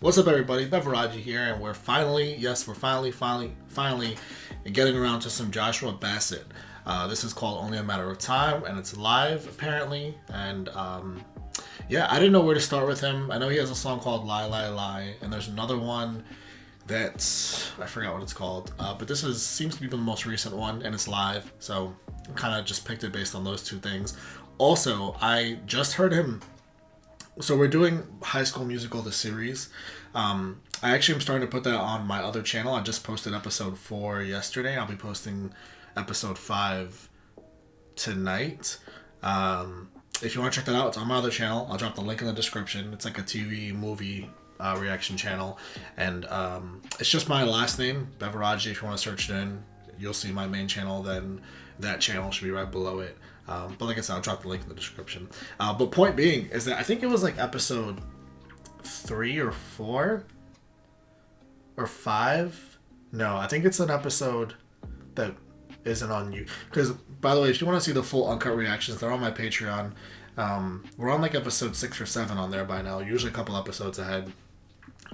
What's up, everybody? Beveraggi here, and we're finally getting around to some Joshua Bassett. This is called Only a Matter of Time, and it's live, apparently. And yeah, I didn't know where to start with him. I know he has a song called Lie, Lie, Lie, and there's another one that's, I forgot what it's called. But this seems to be the most recent one, and it's live, so I kind of just picked it based on those two things. Also, I just heard him. So we're doing High School Musical, the series. I actually am starting to put that on my other channel. I just posted episode 4 yesterday. I'll be posting episode 5 tonight. If you want to check that out, it's on my other channel. I'll drop the link in the description. It's like a TV movie reaction channel. And it's just my last name, Beveraggi. If you want to search it in, you'll see my main channel. Then that channel should be right below it. But like I said, I'll drop the link in the description. But point being is that I think it was like episode 3 or 4 or 5. No, I think it's an episode that isn't on you. Because, by the way, if you want to see the full uncut reactions, they're on my Patreon. We're on like episode 6 or 7 on there by now. Usually a couple episodes ahead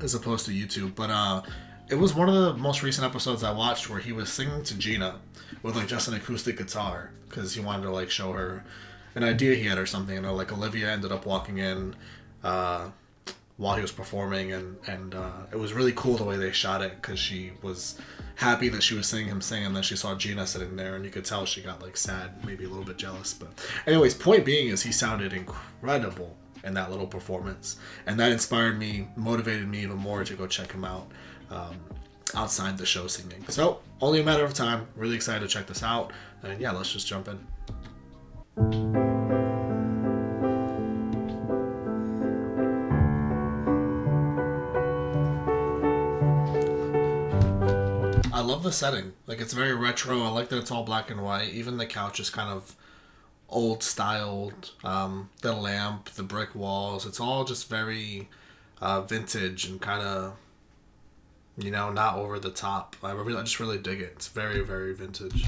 as opposed to YouTube. But it was one of the most recent episodes I watched where he was singing to Gina with like just an acoustic guitar because he wanted to like show her an idea he had or something. And like Olivia ended up walking in while he was performing, and it was really cool the way they shot it because she was happy that she was seeing him sing, and then she saw Gina sitting there, and you could tell she got like sad, maybe a little bit jealous. But anyways, point being is he sounded incredible in that little performance, and that inspired me, motivated me even more to go check him out outside the show singing. So Only a Matter of Time. Really excited to check this out, and yeah, let's just jump in. I love the setting. Like, it's very retro. I like that it's all black and white. Even the couch is kind of old styled. The lamp, the brick walls, it's all just very vintage and kind of, you know, not over the top. I just really dig it. It's very, very vintage.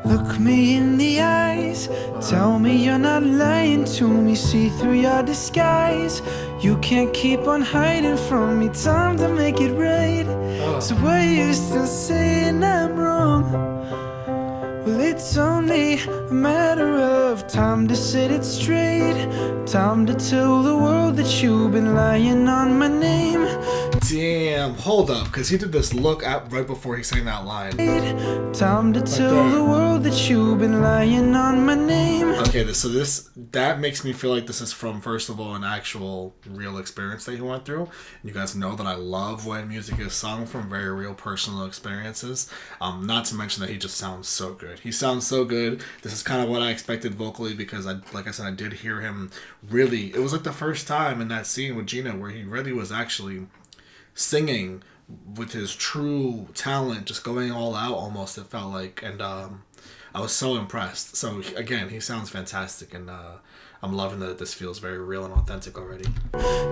Look me in the eyes, tell me you're not lying to me, see through your disguise. You can't keep on hiding from me, time to make it right. So why you still saying I'm wrong? Well, it's only a matter of time to set it straight. Time to tell the world that you've been lying on my name. Damn, hold up, because he did this look at right before he sang that line. Time to tell the world that you've been lying on my name. Okay, that makes me feel like this is from, first of all, an actual real experience that he went through. You guys know that I love when music is sung from very real personal experiences. Not to mention that he just sounds so good. He sounds so good. This is kind of what I expected vocally because, like I said, I did hear him really. It was like the first time in that scene with Gina where he really was actually singing with his true talent, just going all out almost, it felt like. And I was so impressed. So again, he sounds fantastic, and I'm loving that this feels very real and authentic already.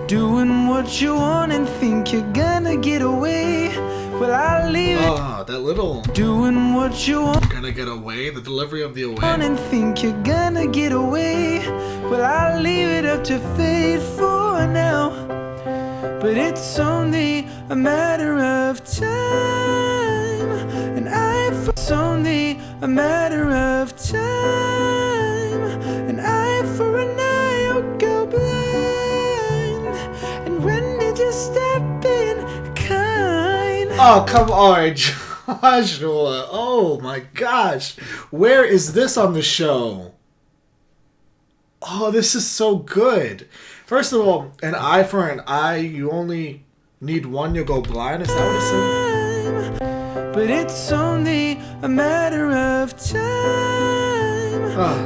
Doing what you want and think you're gonna get away. Well, I'll leave it. That little doing what you want, gonna get away, the delivery of the away, and think you're gonna get away. Well, I'll leave it up to fate for now. But it's only a matter of time, and it's only a matter of time, an eye for an eye, you'll go blind. And when did you stop being kind? Oh, come on, Joshua. Oh my gosh. Where is this on the show? Oh, this is so good. First of all, an eye for an eye, you only need one, you'll go blind. Is that what it said? But it's only a matter of time.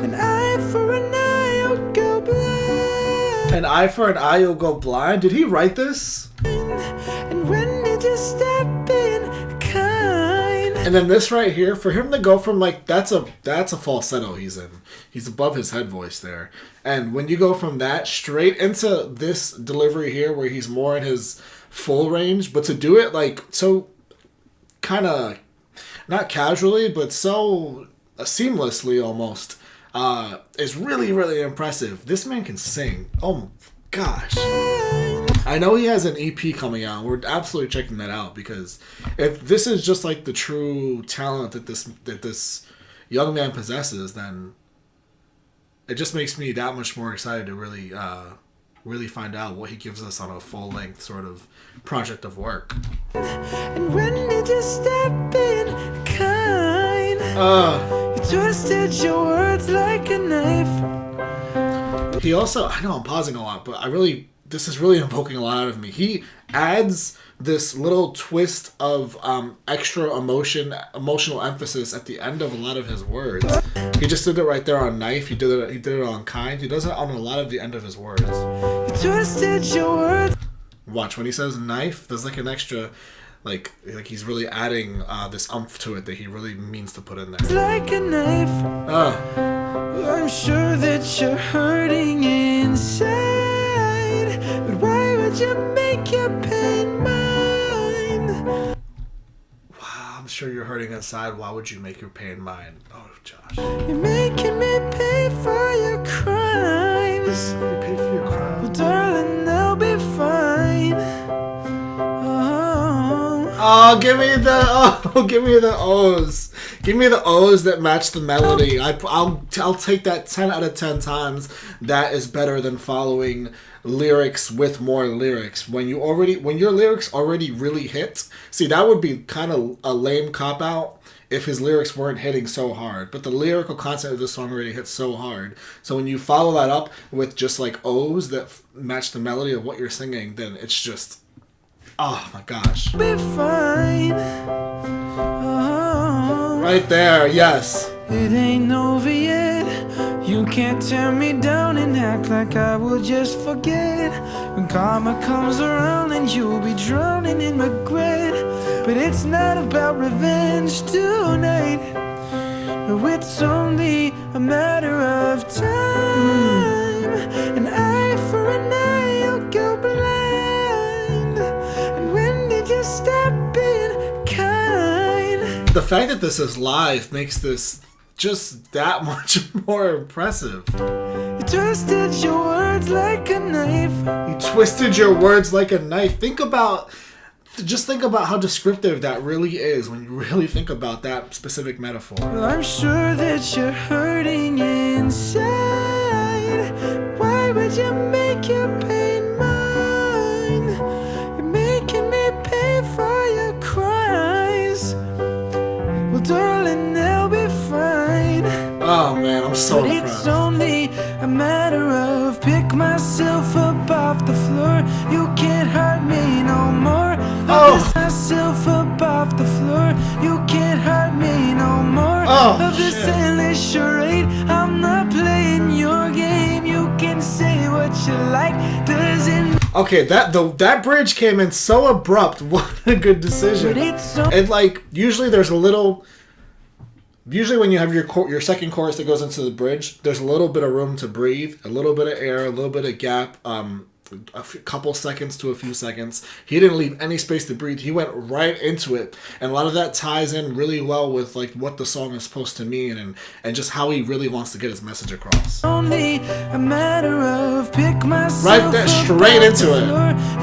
An eye for an eye, you'll go blind. An eye for an eye, you'll go blind? Did he write this? And when did you stop being kind? And then this right here, for him to go from like, that's a falsetto he's in. He's above his head voice there. And when you go from that straight into this delivery here where he's more in his full range, but to do it like so kind of not casually, but so seamlessly almost is really, really impressive. This man can sing. Oh gosh. I know he has an EP coming out. We're absolutely checking that out, because if this is just like the true talent that this young man possesses, then it just makes me that much more excited to really find out what he gives us on a full-length sort of project of work. And when did you stop being kind? You twisted your words like a knife. He also, I know I'm pausing a lot, but this is really invoking a lot out of me. He adds this little twist of extra emotional emphasis at the end of a lot of his words. He just did it right there on knife. He did it on kind. He does it on a lot of the end of his words. You twisted your words. Watch, when he says knife, there's like an extra, like he's really adding this umph to it that he really means to put in there. Like a knife. I'm sure that you're hurting inside. But why would you make your pain mine? Wow, I'm sure you're hurting inside. Why would you make your pain mine? Oh, Josh. You're making me pay for your crimes. Pay for your crimes. Well, darling, they'll be fine. Oh, give me the O's. Give me the O's that match the melody. I'll take that 10 out of 10 times. That is better than following lyrics with more lyrics. When your lyrics already really hit, see, that would be kind of a lame cop out if his lyrics weren't hitting so hard. But the lyrical content of this song already hits so hard. So when you follow that up with just like O's that match the melody of what you're singing, then it's just, oh my gosh. Be fine. Right there, yes. It ain't over yet. You can't tear me down and act like I will just forget. When karma comes around, and you'll be drowning in regret. But it's not about revenge tonight. No, it's only a matter of time. An eye for an eye, you'll go blind. And when did you stop being kind? The fact that this is live makes this just that much more impressive. You twisted your words like a knife. You twisted your words like a knife. Just think about how descriptive that really is when you really think about that specific metaphor. Well, I'm sure that you're hurting inside. Why would you make your pain mine? You're making me pay for your crimes. Well, darling, they'll be fine. Oh man, I'm so But impressed. it's only a matter of pick myself up off the floor. You can't hurt me no more. Pick myself up off the floor. You can't hurt me no more. Of this endless charade, I'm not playing your game. You can say what you like. Doesn't. Okay, that bridge came in so abrupt. What a good decision. And like usually there's a little. Usually when you have your second chorus that goes into the bridge, there's a little bit of room to breathe, a little bit of air, a little bit of gap, a couple seconds to a few seconds. He didn't leave any space to breathe. He went right into it. And a lot of that ties in really well with like what the song is supposed to mean and just how he really wants to get his message across. Only a matter of pick myself right there, straight into it.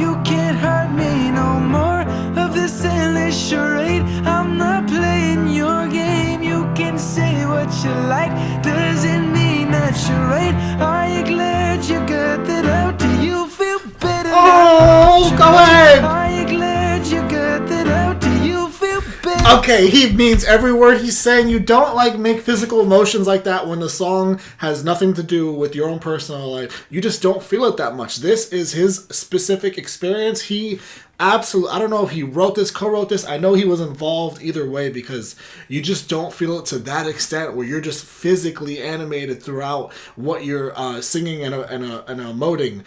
You can't hurt me no more. Of this endless charade, I'm not playing your game. You can say what you like. Doesn't mean that you're right. Are you glad you got that out? Do you feel better? Oh, go ahead. Are you glad you got that out? Do you feel better? Okay, he means every word he's saying. You don't like make physical emotions like that when the song has nothing to do with your own personal life. You just don't feel it that much. This is his specific experience. He absolutely, I don't know if he wrote this, co-wrote this. I know he was involved either way, because you just don't feel it to that extent where you're just physically animated throughout what you're singing and emoting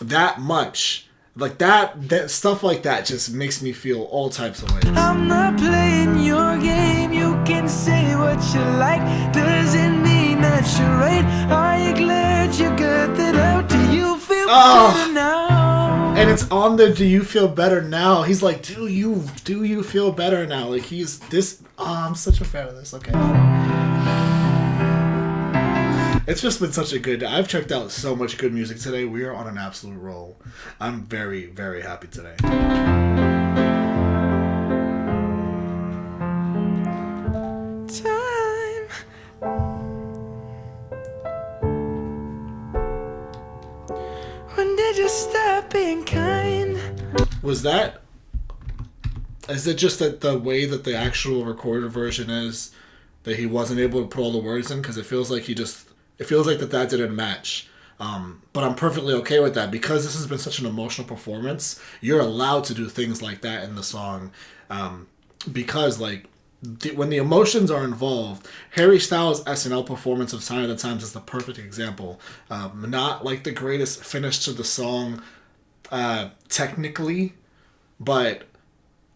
that much. Like that stuff like that just makes me feel all types of ways. I'm not playing your game. You can say what you like. Doesn't mean that you're right. Are you glad you got that out? Do you feel better now? And it's on the "Do you feel better now?" He's like, do you feel better now? Like he's this. Oh, I'm such a fan of this. Okay. It's just been such a good. I've checked out so much good music today. We are on an absolute roll. I'm very, very happy today. Time. When did you stop being kind? Was that? Is it just that the way that the actual recorded version is that he wasn't able to put all the words in? Because it feels like it feels like that didn't match. But I'm perfectly okay with that because this has been such an emotional performance. You're allowed to do things like that in the song, because like when the emotions are involved, Harry Styles' SNL performance of "Sign of the Times" is the perfect example. Not like the greatest finish to the song, technically, but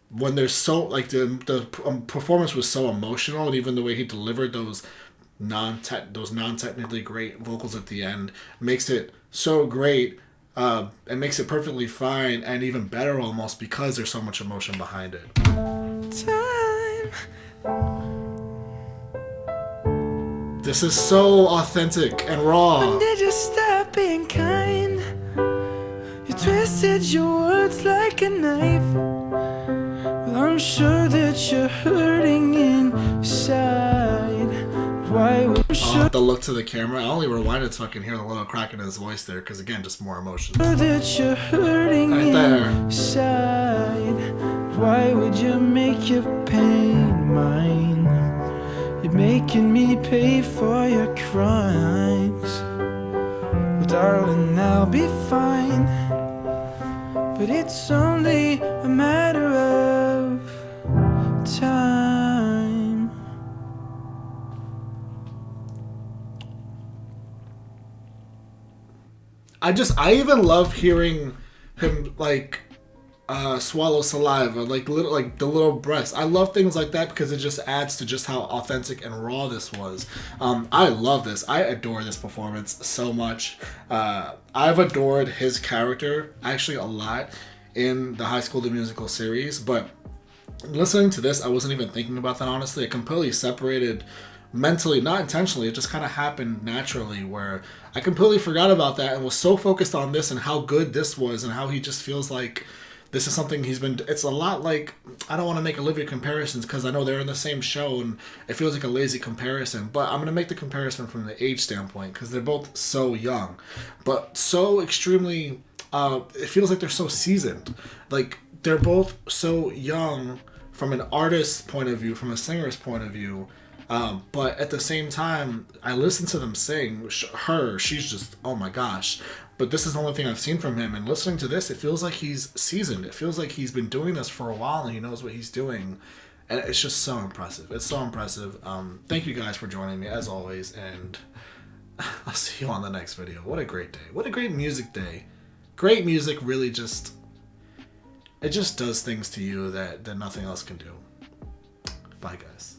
when there's so like the performance was so emotional, and even the way he delivered those non-technically great vocals at the end makes it so great. It makes it perfectly fine and even better almost because there's so much emotion behind it. Time. This is so authentic and raw. When did you stop being kind? You twisted your words like a knife. Well, I'm sure that you're hurting inside. Why would the look to the camera? I only rewinded so I can hear the little crack in his voice there because again, just more emotion. that you're hurting Right there. inside? Why would you make your pain mine? You're making me pay for your crimes. Well, darling, I'll be fine, but it's only a matter of time. I even love hearing him like swallow saliva, like the little breaths. I love things like that because it just adds to just how authentic and raw this was. I love this. I adore this performance so much. I've adored his character actually a lot in the High School the Musical series, but listening to this, I wasn't even thinking about that honestly. It completely separated mentally, not intentionally. It just kind of happened naturally where I completely forgot about that and was so focused on this and how good this was and how he just feels like this is something he's been. It's a lot like, I don't want to make Olivia comparisons because I know they're in the same show and it feels like a lazy comparison, but I'm going to make the comparison from the age standpoint because they're both so young, but so extremely, it feels like they're so seasoned. Like they're both so young from an artist's point of view, from a singer's point of view. But at the same time, I listen to them sing. She's just, oh my gosh. But this is the only thing I've seen from him. And listening to this, it feels like he's seasoned. It feels like he's been doing this for a while and he knows what he's doing. And it's just so impressive. It's so impressive. Thank you guys for joining me as always. And I'll see you on the next video. What a great day. What a great music day. Great music really just, it just does things to you that nothing else can do. Bye guys.